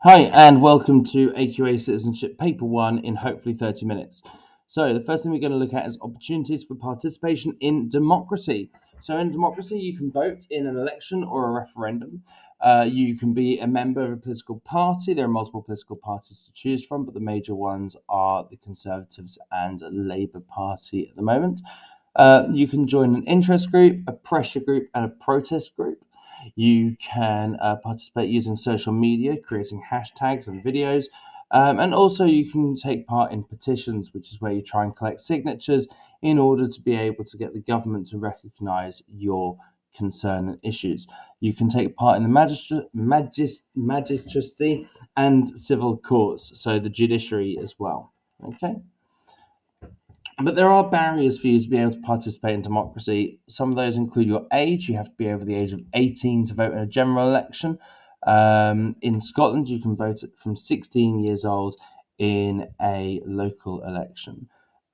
Hi, and welcome to AQA Citizenship Paper 1 in hopefully 30 minutes. So the first thing we're going to look at is opportunities for participation in democracy. So in democracy, you can vote in an election or a referendum. You can be a member of a political party. There are multiple political parties to choose from, but the major ones are the Conservatives and Labour Party at the moment. You can join an interest group, a pressure group, and a protest group. You can participate using social media, creating hashtags and videos. And also you can take part in petitions, which is where you try and collect signatures in order to be able to get the government to recognise your concern and issues. You can take part in the magistracy and civil courts, so the judiciary as well. Okay. But there are barriers for you to be able to participate in democracy. Some of those include your age. You have to be over the age of 18 to vote in a general election. In Scotland, you can vote from 16 years old in a local election.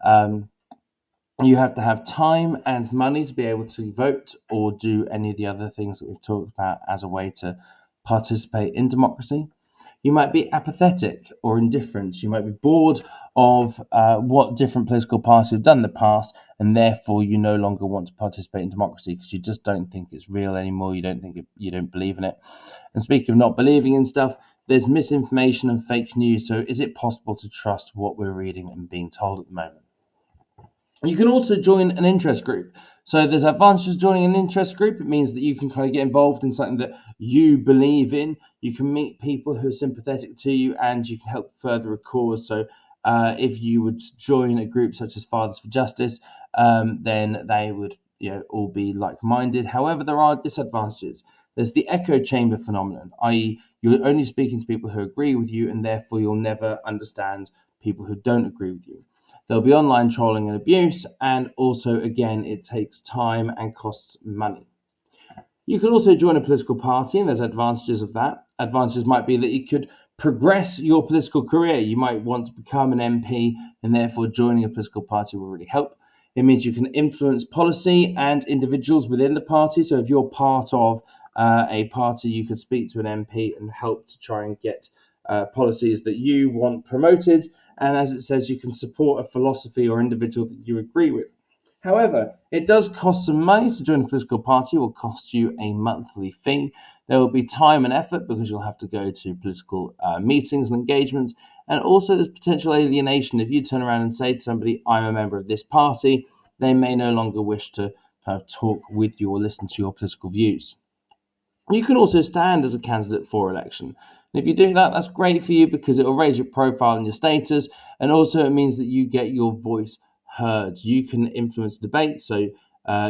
You have to have time and money to be able to vote or do any of the other things that we've talked about as a way to participate in democracy. You might be apathetic or indifferent. You might be bored of what different political parties have done in the past, and therefore you no longer want to participate in democracy because you just don't think it's real anymore. You don't believe in it. And speaking of not believing in stuff, there's misinformation and fake news. So is it possible to trust what we're reading and being told at the moment? You can also join an interest group. So there's advantages to joining an interest group. It means that you can kind of get involved in something that you believe in. You can meet people who are sympathetic to you, and you can help further a cause. So if you would join a group such as Fathers for Justice, then they would all be like-minded. However, there are disadvantages. There's the echo chamber phenomenon, i.e. you're only speaking to people who agree with you, and therefore you'll never understand people who don't agree with you. There'll be online trolling and abuse, and also, again, it takes time and costs money. You can also join a political party, and there's advantages of that. Advantages might be that you could progress your political career. You might want to become an MP, and therefore joining a political party will really help. It means you can influence policy and individuals within the party. So if you're part of a party, you could speak to an MP and help to try and get policies that you want promoted. And as it says, you can support a philosophy or individual that you agree with. However, it does cost some money to join a political party. It will cost you a monthly fee. There will be time and effort because you'll have to go to political meetings and engagements. And also there's potential alienation. If you turn around and say to somebody, I'm a member of this party, they may no longer wish to kind of talk with you or listen to your political views. You can also stand as a candidate for election. And if you do that, that's great for you because it will raise your profile and your status. And also it means that you get your voice heard. You can influence debate. So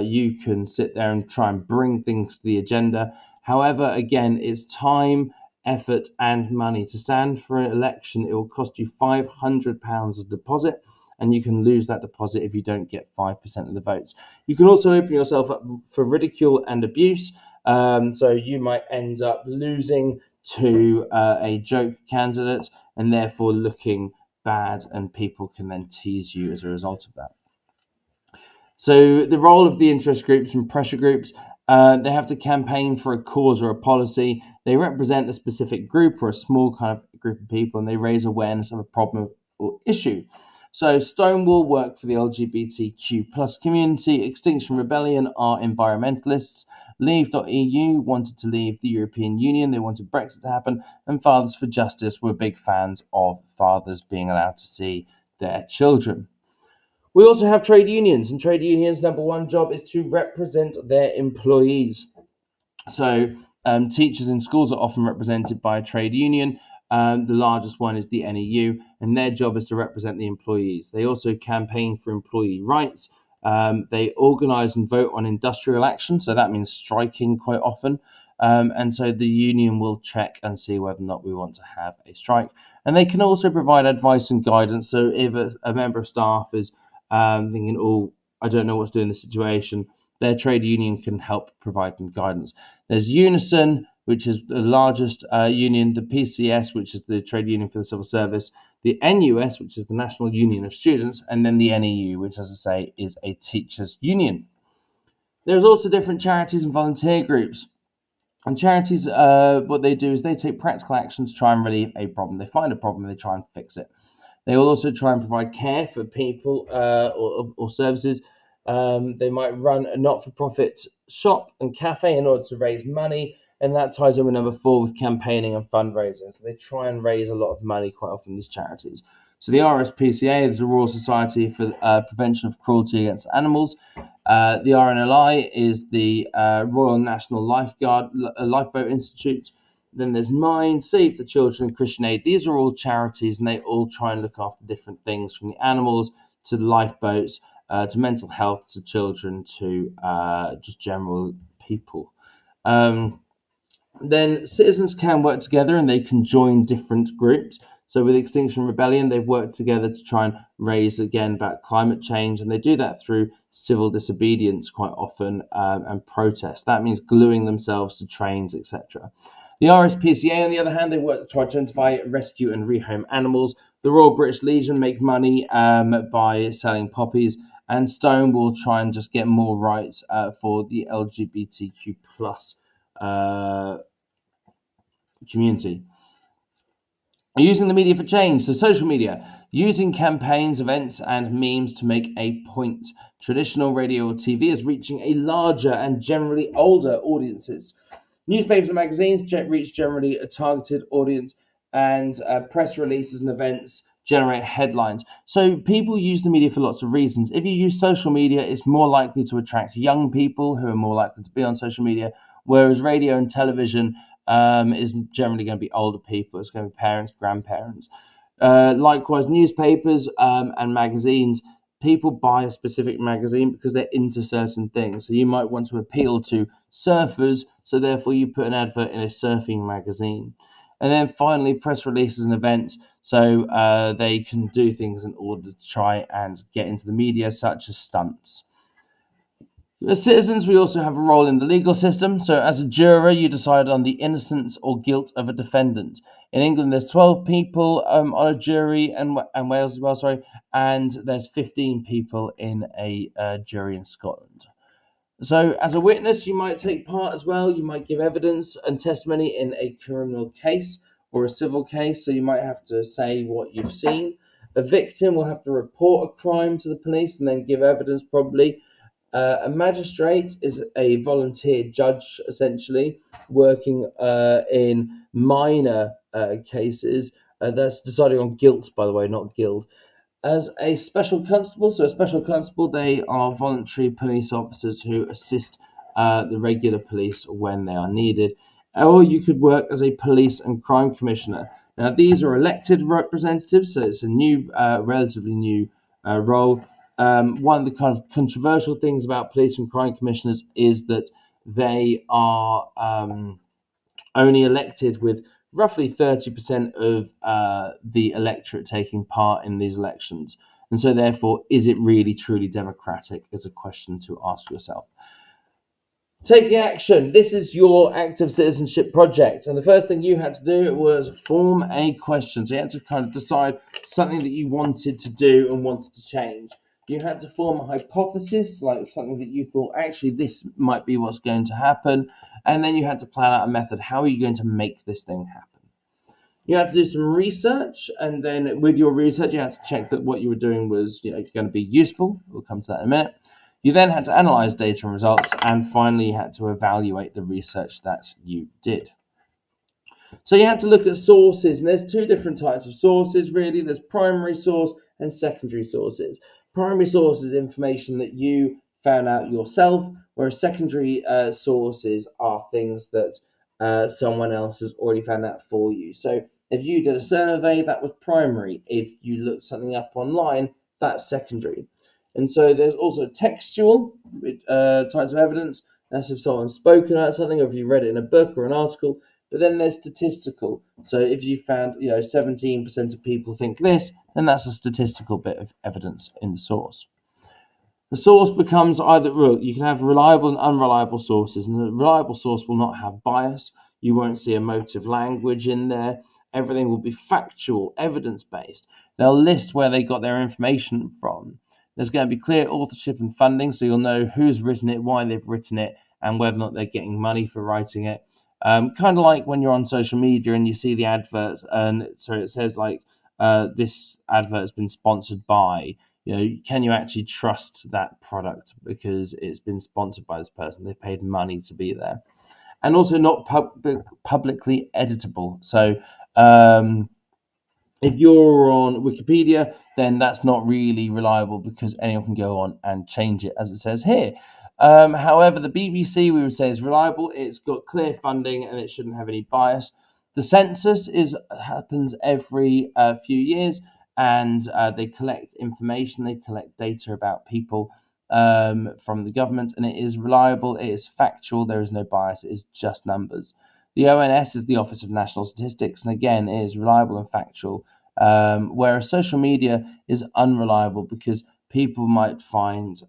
you can sit there and try and bring things to the agenda. However, again, it's time, effort and money. To stand for an election, it will cost you £500 as a deposit. And you can lose that deposit if you don't get 5% of the votes. You can also open yourself up for ridicule and abuse. So you might end up losing to a joke candidate and therefore looking bad, and people can then tease you as a result of that. So the role of the interest groups and pressure groups, they have to campaign for a cause or a policy. They represent a specific group or a small kind of group of people, and they raise awareness of a problem or issue. So Stonewall work for the LGBTQ plus community. Extinction Rebellion are environmentalists. Leave.eu wanted to leave the European Union. They wanted Brexit to happen. And Fathers for Justice were big fans of fathers being allowed to see their children. We also have trade unions, and trade unions' number one job is to represent their employees. So teachers in schools are often represented by a trade union. The largest one is the NEU, and their job is to represent the employees. They also campaign for employee rights. They organise and vote on industrial action, so that means striking quite often. And so the union will check and see whether or not we want to have a strike. And they can also provide advice and guidance. So if a member of staff is thinking, oh, I don't know what to do in this situation, their trade union can help provide them guidance. There's Unison, which is the largest union, the PCS, which is the trade union for the civil service, the NUS, which is the National Union of Students, and then the NEU, which, as I say, is a teachers' union. There's also different charities and volunteer groups. And charities, what they do is they take practical action to try and relieve a problem. They find a problem and they try and fix it. They will also try and provide care for people or services. They might run a not-for-profit shop and cafe in order to raise money, and that ties in with number 4 with campaigning and fundraising. So they try and raise a lot of money quite often, these charities. So the RSPCA is the Royal Society for Prevention of Cruelty Against Animals. The RNLI is the Royal National Lifeboat Institute. Then there's Mind, Save the Children, and Christian Aid. These are all charities, and they all try and look after different things, from the animals to the lifeboats, to mental health, to children, to just general people. Then citizens can work together and they can join different groups. So with Extinction Rebellion, they've worked together to try and raise again about climate change, and they do that through civil disobedience quite often, and protest. That means gluing themselves to trains, etc. The RSPCA, on the other hand, they work to identify, rescue and rehome animals. The Royal British Legion make money by selling poppies, and Stone will try and just get more rights for the LGBTQ plus community. Using the media for change, so social media, using campaigns, events, and memes to make a point. Traditional radio or TV is reaching a larger and generally older audiences. Newspapers and magazines reach generally a targeted audience, and press releases and events generate headlines. So people use the media for lots of reasons. If you use social media, it's more likely to attract young people who are more likely to be on social media, whereas radio and television is generally going to be older people. It's going to be parents, grandparents. Likewise, newspapers and magazines, people buy a specific magazine because they're into certain things. So you might want to appeal to surfers, so therefore you put an advert in a surfing magazine. And then finally, press releases and events. So they can do things in order to try and get into the media, such as stunts. As citizens, we also have a role in the legal system. So as a juror, you decide on the innocence or guilt of a defendant. In England, there's 12 people on a jury, and Wales as well, sorry, and there's 15 people in a jury in Scotland. So as a witness, you might take part as well. You might give evidence and testimony in a criminal case or a civil case. So you might have to say what you've seen. A victim will have to report a crime to the police and then give evidence probably. A magistrate is a volunteer judge, essentially, working in minor cases. That's deciding on guilt, by the way, not guilt. As a special constable, so a special constable, they are voluntary police officers who assist the regular police when they are needed. Or you could work as a police and crime commissioner. Now, these are elected representatives, so it's a new, relatively new role. One of the kind of controversial things about police and crime commissioners is that they are only elected with roughly 30% of the electorate taking part in these elections. And so therefore, is it really truly democratic is a question to ask yourself. Taking action. This is your active citizenship project. And the first thing you had to do was form a question. So you had to kind of decide something that you wanted to do and wanted to change. You had to form a hypothesis, like something that you thought, actually, this might be what's going to happen. And then you had to plan out a method. How are you going to make this thing happen? You had to do some research, and then with your research, you had to check that what you were doing was, going to be useful. We'll come to that in a minute. You then had to analyze data and results, and finally, you had to evaluate the research that you did. So you had to look at sources, and there's two different types of sources, really. There's primary source and secondary sources. Primary source is information that you found out yourself, whereas secondary sources are things that someone else has already found out for you. So if you did a survey, that was primary. If you looked something up online, that's secondary. And so there's also textual types of evidence. That's if someone's spoken about something, or if you read it in a book or an article. But then there's statistical. So if you found, 17% of people think this, then that's a statistical bit of evidence in the source. The source becomes either, you can have reliable and unreliable sources, and the reliable source will not have bias. You won't see emotive language in there. Everything will be factual, evidence-based. They'll list where they got their information from. There's going to be clear authorship and funding, so you'll know who's written it, why they've written it, and whether or not they're getting money for writing it. Kind of like when you're on social media and you see the adverts, and so it says like this advert has been sponsored by. Can you actually trust that product because it's been sponsored by this person? They paid money to be there, and also not publicly editable. So if you're on Wikipedia, then that's not really reliable because anyone can go on and change it, as it says here. However, the BBC, we would say, is reliable. It's got clear funding and it shouldn't have any bias. The census happens every few years, and they collect information. They collect data about people from the government, and it is reliable. It is factual. There is no bias. It is just numbers. The ONS is the Office of National Statistics, and again, it is reliable and factual, whereas social media is unreliable because people might find,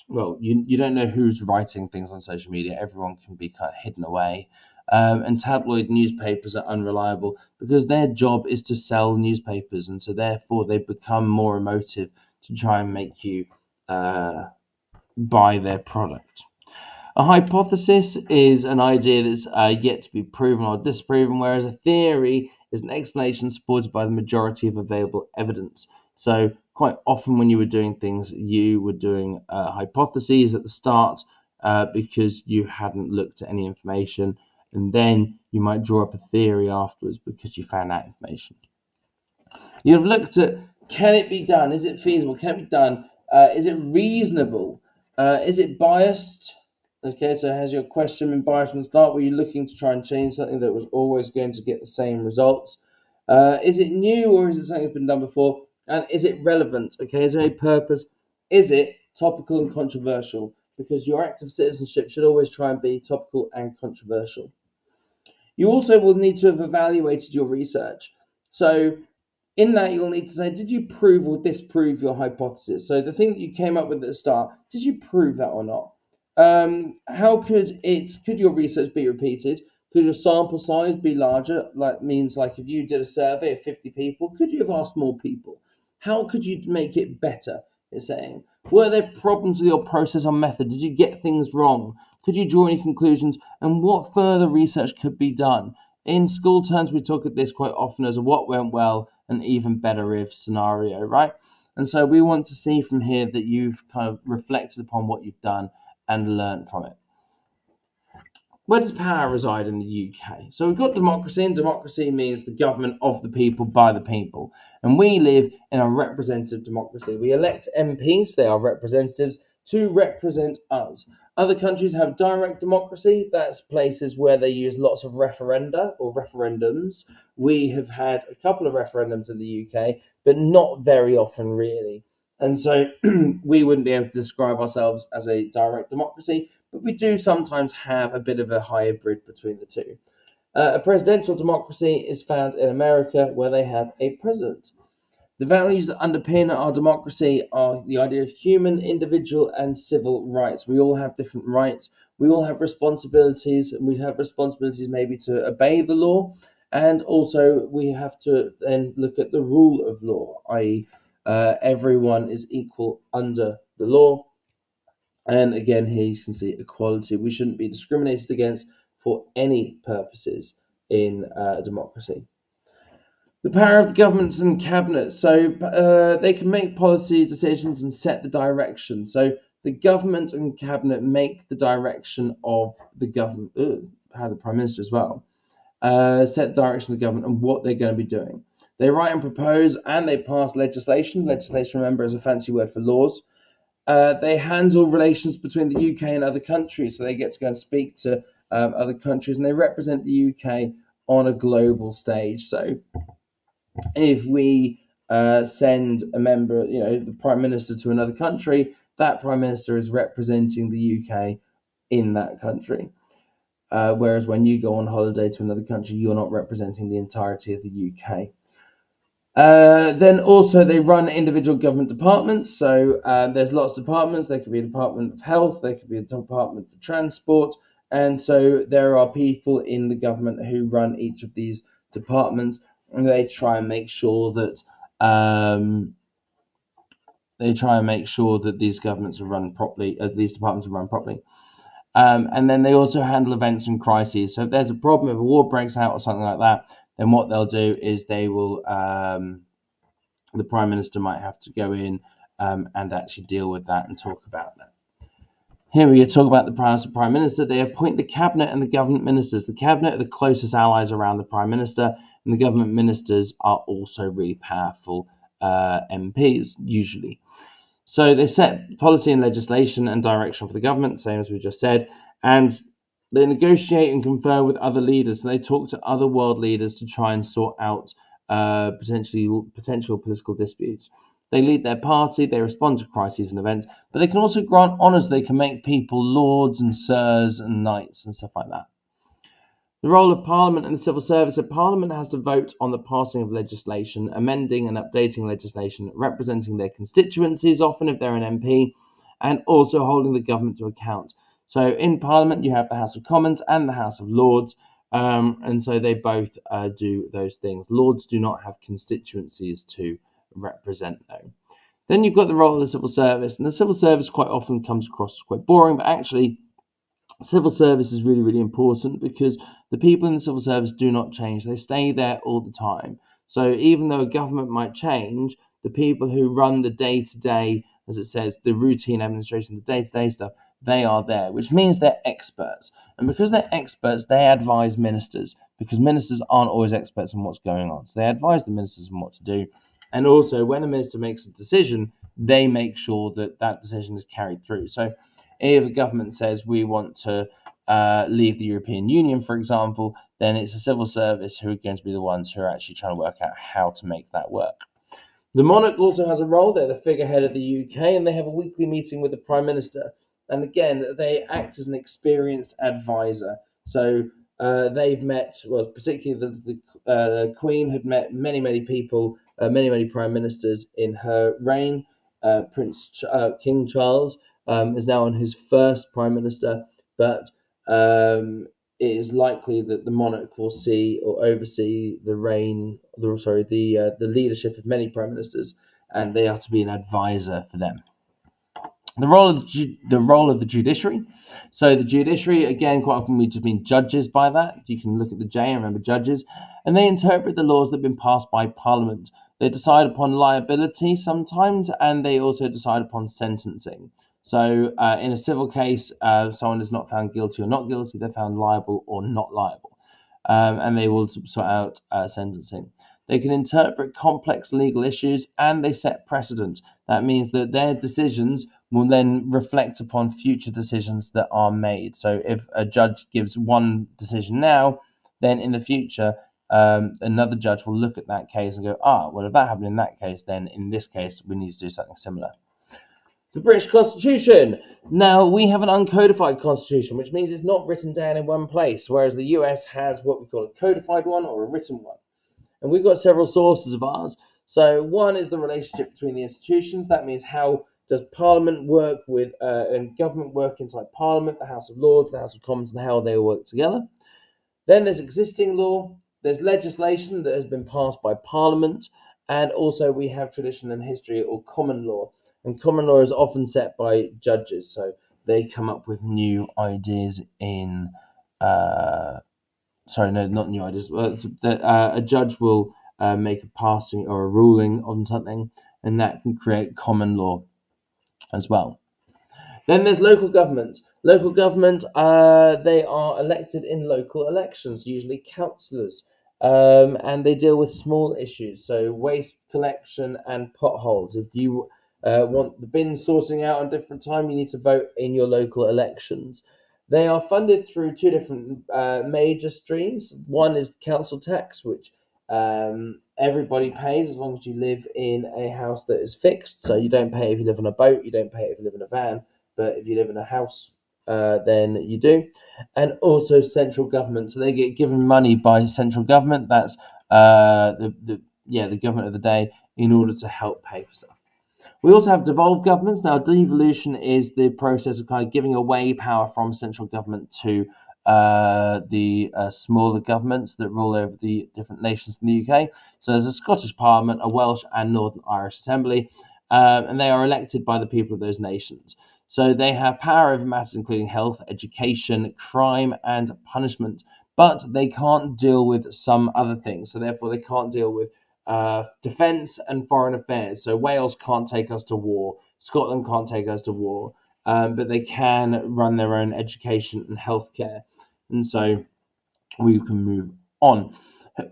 you don't know who's writing things on social media. Everyone can be kind of hidden away. And tabloid newspapers are unreliable because their job is to sell newspapers, and so therefore they become more emotive to try and make you buy their product. A hypothesis is an idea that's yet to be proven or disproven, whereas a theory is an explanation supported by the majority of available evidence. So quite often when you were doing things, you were doing hypotheses at the start because you hadn't looked at any information, and then you might draw up a theory afterwards because you found out information. You've looked at, can it be done? Is it feasible? Can it be done? Is it reasonable? Is it biased? Okay, so has your question been biased from the start? Were you looking to try and change something that was always going to get the same results? Is it new, or is it something that's been done before? And is it relevant? Okay, is there any purpose? Is it topical and controversial? Because your act of citizenship should always try and be topical and controversial. You also will need to have evaluated your research. So in that, you'll need to say, did you prove or disprove your hypothesis? So the thing that you came up with at the start, did you prove that or not? How could your research be repeated? Could your sample size be larger? Like if you did a survey of 50 people, could you have asked more people? How could you make it better? It's saying, were there problems with your process or method? Did you get things wrong? Could you draw any conclusions? And what further research could be done? In school terms, we talk at this quite often as a what went well and even better if scenario, right? And so we want to see from here that you've kind of reflected upon what you've done and learn from it. Where does power reside in the UK? So we've got democracy, and democracy means the government of the people by the people. And we live in a representative democracy. We elect MPs, they are representatives, to represent us. Other countries have direct democracy. That's places where they use lots of referenda or referendums. We have had a couple of referendums in the UK, but not very often really. And so we wouldn't be able to describe ourselves as a direct democracy, but we do sometimes have a bit of a hybrid between the two. A presidential democracy is found in America, where they have a president. The values that underpin our democracy are the idea of human, individual, and civil rights. We all have different rights. We all have responsibilities, and we have responsibilities maybe to obey the law, and also we have to then look at the rule of law, i.e., everyone is equal under the law. And again, here you can see equality. We shouldn't be discriminated against for any purposes in a democracy. The power of the governments and cabinets. So they can make policy decisions and set the direction. So the government and cabinet make the direction of the government, how the Prime Minister as well, set the direction of the government and what they're going to be doing. They write and propose, and they pass legislation. Legislation, remember, is a fancy word for laws. They handle relations between the UK and other countries, so they get to go and speak to other countries, and they represent the UK on a global stage. So if we send a member, the Prime Minister to another country, that Prime Minister is representing the UK in that country. Whereas when you go on holiday to another country, you're not representing the entirety of the UK. Then also they run individual government departments. So there's lots of departments. There could be a Department of Health. There could be a Department for Transport. And so there are people in the government who run each of these departments, and they try and make sure that these governments are run properly, these departments are run properly. And then they also handle events and crises. So if there's a problem, if a war breaks out or something like that, then what they'll do is they will, the Prime Minister might have to go in and actually deal with that and talk about that. Here we talk about the Prime Minister. They appoint the Cabinet and the Government Ministers. The Cabinet are the closest allies around the Prime Minister, and the Government Ministers are also really powerful MPs, usually. So they set policy and legislation and direction for the government, same as we just said, and they negotiate and confer with other leaders. So they talk to other world leaders to try and sort out potential political disputes. They lead their party, they respond to crises and events, but they can also grant honours. They can make people lords and sirs and knights and stuff like that. The role of Parliament and the civil service. So Parliament has to vote on the passing of legislation, amending and updating legislation, representing their constituencies, often if they're an MP, and also holding the government to account. So in Parliament, you have the House of Commons and the House of Lords, and so they both do those things. Lords do not have constituencies to represent them. Then you've got the role of the civil service, and the civil service quite often comes across as quite boring, but actually civil service is really, really important because the people in the civil service do not change. They stay there all the time. So even though a government might change, the people who run the day-to-day, as it says, the routine administration, the day-to-day stuff, they are there, which means they're experts. And because they're experts, they advise ministers, because ministers aren't always experts on what's going on. So they advise the ministers on what to do. And also, when a minister makes a decision, they make sure that that decision is carried through. So if a government says we want to leave the European Union, for example, then it's the civil service who are going to be the ones who are actually trying to work out how to make that work. The monarch also has a role. They're the figurehead of the UK, and they have a weekly meeting with the Prime Minister. And again, they act as an experienced advisor. So they've met, well, particularly the Queen had met many, many people, many Prime Ministers in her reign. King Charles is now on his first Prime Minister, but it is likely that the monarch will see or oversee the leadership of many Prime Ministers, and they are to be an advisor for them. The role of the judiciary. So the judiciary, again, quite often we just mean judges by that. You can look at the J and remember judges. And they interpret the laws that have been passed by Parliament. They decide upon liability sometimes, and they also decide upon sentencing. So in a civil case, someone is not found guilty or not guilty. They're found liable or not liable. And they will sort out sentencing. They can interpret complex legal issues, and they set precedent. That means that their decisions will then reflect upon future decisions that are made. So if a judge gives one decision now, then in the future, another judge will look at that case and go, well, if that happened in that case, then in this case, we need to do something similar. The British Constitution. Now, we have an uncodified constitution, which means it's not written down in one place, whereas the US has what we call a codified one or a written one. And we've got several sources of ours. So one is the relationship between the institutions. That means how does Parliament work with and government work inside Parliament, the House of Lords, the House of Commons, and how they all work together. Then there's existing law. There's legislation that has been passed by Parliament. And also we have tradition and history or common law. And common law is often set by judges. So they come up with new ideas in... not new ideas. A judge will make a passing or a ruling on something, and that can create common law as well. Then there's local government. Local government, they are elected in local elections, usually councillors, and they deal with small issues, so waste collection and potholes. If you want the bins sorting out on different time, you need to vote in your local elections. They are funded through two different major streams. One is council tax, which everybody pays as long as you live in a house that is fixed. So you don't pay if you live on a boat, you don't pay if you live in a van, but if you live in a house, then you do. And also central government. So they get given money by central government. That's the government of the day in order to help pay for stuff. We also have devolved governments. Now, devolution is the process of kind of giving away power from central government to the smaller governments that rule over the different nations in the UK. So there's a Scottish Parliament, a Welsh and Northern Irish Assembly, and they are elected by the people of those nations. So they have power over matters including health, education, crime, and punishment, but they can't deal with some other things. So therefore, they can't deal with defence and foreign affairs. So Wales can't take us to war. Scotland can't take us to war, but they can run their own education and healthcare. And so we can move on.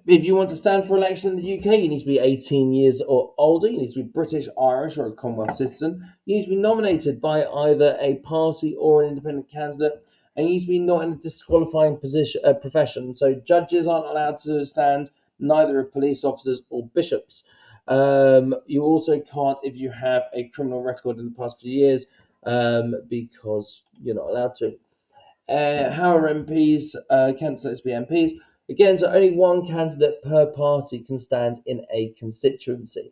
If you want to stand for election in the UK, you need to be 18 years or older. You need to be British, Irish, or a Commonwealth citizen. You need to be nominated by either a party or an independent candidate. And you need to be not in a disqualifying profession. So judges aren't allowed to stand, neither are police officers or bishops. You also can't if you have a criminal record in the past few years, because you're not allowed to. How are MPs, candidates be MPs? Again, so only one candidate per party can stand in a constituency.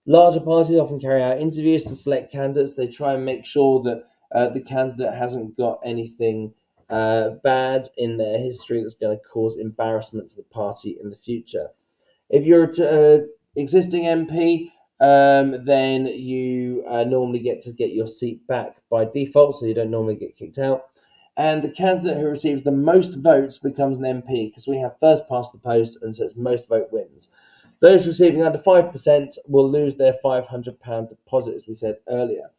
Larger parties often carry out interviews to select candidates. They try and make sure that the candidate hasn't got anything bad in their history that's going to cause embarrassment to the party in the future. If you're an existing MP, then you normally get your seat back by default, so you don't normally get kicked out. And the candidate who receives the most votes becomes an MP, because we have first past the post, and so it's most vote wins. Those receiving under 5% will lose their £500 deposit, as we said earlier.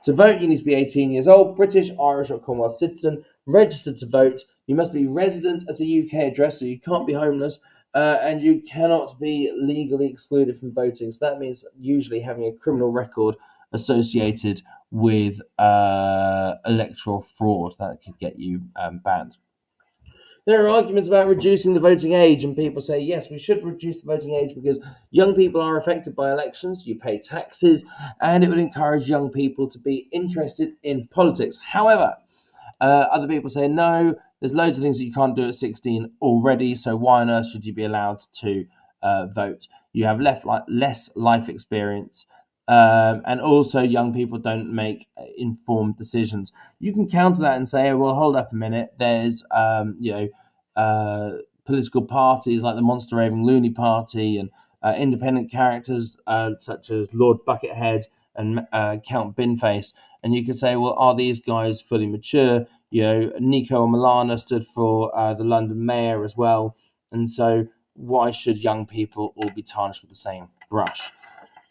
To vote, you need to be 18 years old, British, Irish, or Commonwealth citizen, registered to vote. You must be resident at a UK address, so you can't be homeless, and you cannot be legally excluded from voting. So that means usually having a criminal record associated with electoral fraud that could get you banned. There are arguments about reducing the voting age, and people say, yes, we should reduce the voting age because young people are affected by elections, you pay taxes, and it would encourage young people to be interested in politics. However, other people say, no, there's loads of things that you can't do at 16 already, so why on earth should you be allowed to vote? You have less life experience, and also young people don't make informed decisions. You can counter that and say, well, hold up a minute. There's, political parties like the Monster Raving Loony Party and independent characters such as Lord Buckethead and Count Binface. And you could say, well, are these guys fully mature? Nico and Milana stood for the London mayor as well. And so why should young people all be tarnished with the same brush?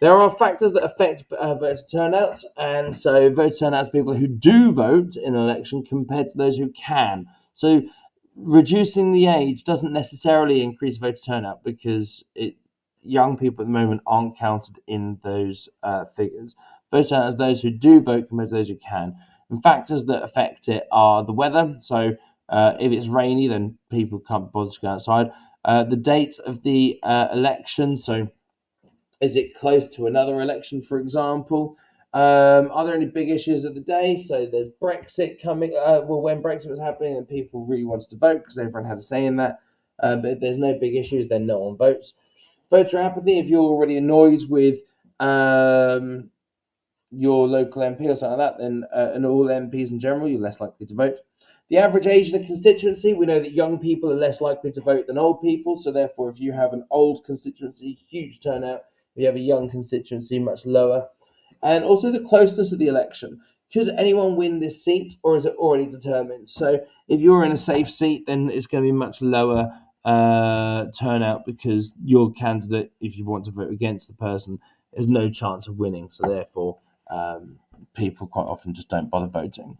There are factors that affect voter turnout, and so voter turnout is people who do vote in an election compared to those who can. So reducing the age doesn't necessarily increase voter turnout because young people at the moment aren't counted in those figures. Voter turnout is those who do vote compared to those who can. And factors that affect it are the weather. So if it's rainy, then people can't bother to go outside. The date of the election, so is it close to another election, for example? Are there any big issues of the day? So there's Brexit coming. When Brexit was happening and people really wanted to vote because everyone had a say in that. But if there's no big issues, then no one votes. Voter apathy, if you're already annoyed with your local MP or something like that, then and all MPs in general, you're less likely to vote. The average age in a constituency, we know that young people are less likely to vote than old people. So therefore, if you have an old constituency, huge turnout. If you have a young constituency, much lower. And also the closeness of the election. Could anyone win this seat, or is it already determined? So if you're in a safe seat, then it's going to be much lower turnout because your candidate, if you want to vote against the person, has no chance of winning. So therefore, people quite often just don't bother voting.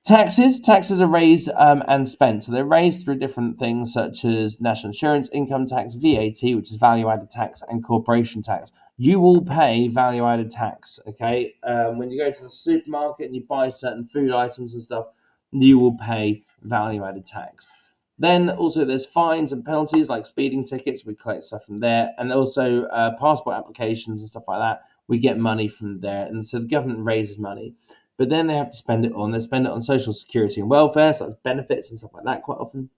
Taxes are raised and spent. So they're raised through different things such as national insurance, income tax, VAT, which is value-added tax, and corporation tax. You will pay value-added tax, okay? When you go to the supermarket and you buy certain food items and stuff, you will pay value-added tax. Then also there's fines and penalties like speeding tickets. We collect stuff from there. And also passport applications and stuff like that. We get money from there. And so the government raises money. But then they have to spend it on. They spend it on social security and welfare, so that's benefits and stuff like that quite often,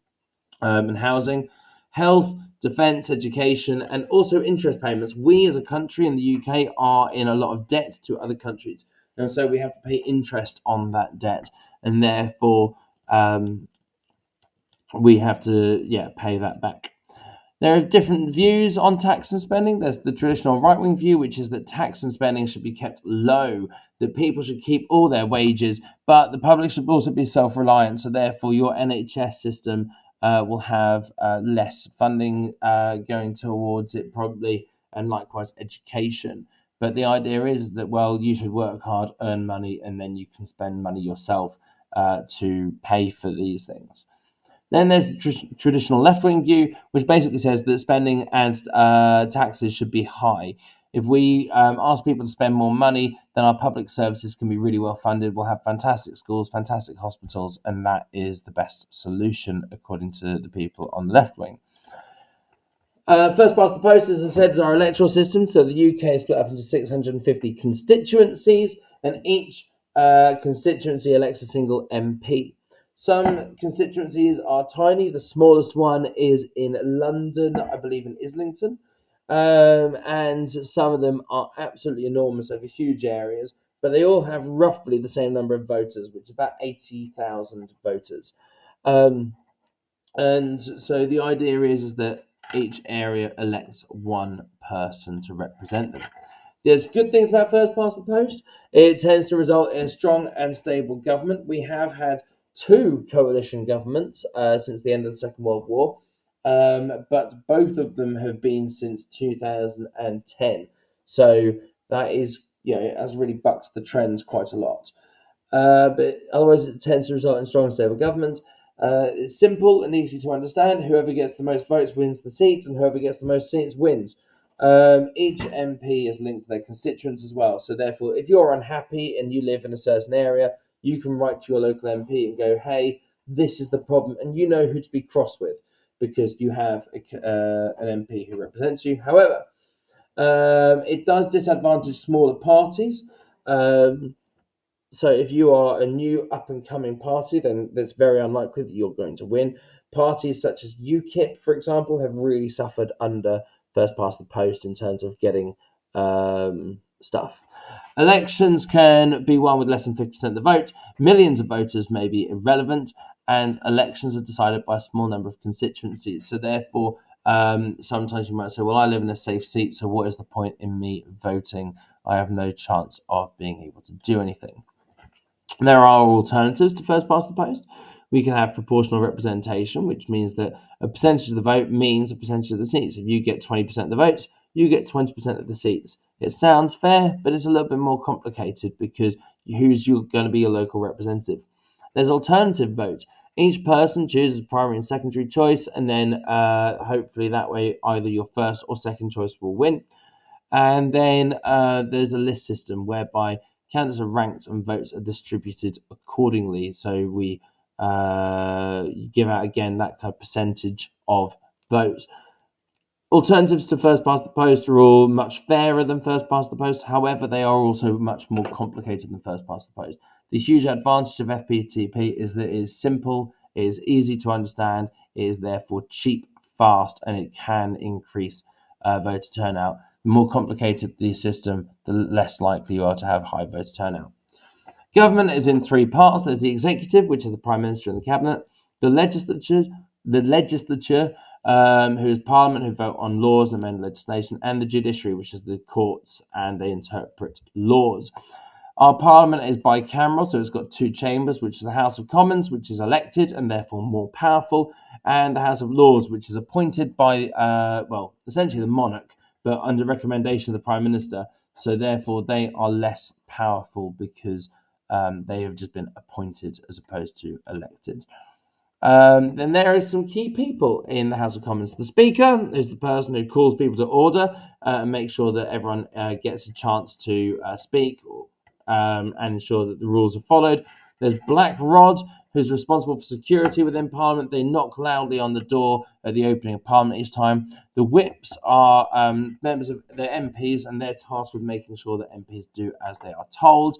and housing, health, defence, education, and also interest payments. We as a country in the UK are in a lot of debt to other countries, and so we have to pay interest on that debt, and therefore we have to pay that back. There are different views on tax and spending. There's the traditional right-wing view, which is that tax and spending should be kept low, that people should keep all their wages, but the public should also be self-reliant, so therefore your NHS system will have less funding going towards it probably, and likewise education. But the idea is that, well, you should work hard, earn money, and then you can spend money yourself to pay for these things. Then there's the traditional left-wing view, which basically says that spending and taxes should be high. If we ask people to spend more money, then our public services can be really well funded. We'll have fantastic schools, fantastic hospitals, and that is the best solution, according to the people on the left wing. First past the post, as I said, is our electoral system. So the UK is split up into 650 constituencies, and each constituency elects a single MP. Some constituencies are tiny. The smallest one is in London, I believe in Islington. And some of them are absolutely enormous over huge areas, but they all have roughly the same number of voters, which is about 80,000 voters. And so the idea is that each area elects one person to represent them. There's good things about first past the post. It tends to result in a strong and stable government. We have had 2 coalition governments since the end of the Second World War, but both of them have been since 2010. So that is, has really bucked the trends quite a lot. But otherwise, it tends to result in strong and stable government. It's simple and easy to understand. Whoever gets the most votes wins the seat, and whoever gets the most seats wins. Each MP is linked to their constituents as well. So therefore, if you're unhappy and you live in a certain area, you can write to your local MP and go, hey, this is the problem. And you know who to be cross with because you have an MP who represents you. However, it does disadvantage smaller parties. So if you are a new up-and-coming party, then it's very unlikely that you're going to win. Parties such as UKIP, for example, have really suffered under first past the post in terms of getting stuff. Elections can be won with less than 50% of the vote. Millions of voters may be irrelevant, and elections are decided by a small number of constituencies. So therefore, sometimes you might say, well, I live in a safe seat, so what is the point in me voting? I have no chance of being able to do anything. There are alternatives to first past the post. We can have proportional representation, which means that a percentage of the vote means a percentage of the seats. If you get 20% of the votes, you get 20% of the seats. It sounds fair, but it's a little bit more complicated because who's going to be your local representative? There's alternative vote. Each person chooses primary and secondary choice, and then hopefully that way either your first or second choice will win. And then there's a list system whereby candidates are ranked and votes are distributed accordingly. So we give out, again, that kind of percentage of votes. Alternatives to first past the post are all much fairer than first past the post. However, they are also much more complicated than first past the post. The huge advantage of FPTP is that it is simple, it is easy to understand, it is therefore cheap, fast, and it can increase voter turnout. The more complicated the system, the less likely you are to have high voter turnout. Government is in 3 parts. There's the executive, which is the Prime Minister and the Cabinet, the legislature, who is Parliament, who vote on laws and amend legislation, and the judiciary, which is the courts, and they interpret laws. Our Parliament is bicameral, so it's got 2 chambers, which is the House of Commons, which is elected and therefore more powerful, and the House of Lords, which is appointed by, essentially the monarch, but under recommendation of the Prime Minister. So therefore, they are less powerful because they have just been appointed as opposed to elected. Then there is some key people in the House of Commons. The Speaker is the person who calls people to order and makes sure that everyone gets a chance to speak and ensure that the rules are followed. There's Black Rod, who's responsible for security within Parliament. They knock loudly on the door at the opening of Parliament each time. The whips are members of the MPs, and they're tasked with making sure that MPs do as they are told.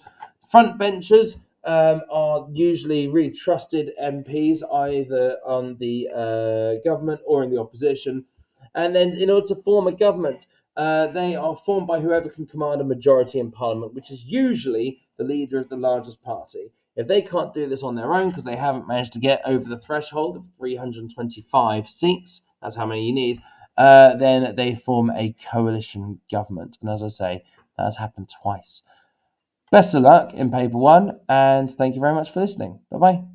Front benchers are usually really trusted MPs, either on the government or in the opposition. And then in order to form a government, they are formed by whoever can command a majority in Parliament, which is usually the leader of the largest party. If they can't do this on their own because they haven't managed to get over the threshold of 325 seats, that's how many you need, then they form a coalition government. And as I say, that has happened twice. Best of luck in paper 1, and thank you very much for listening. Bye-bye.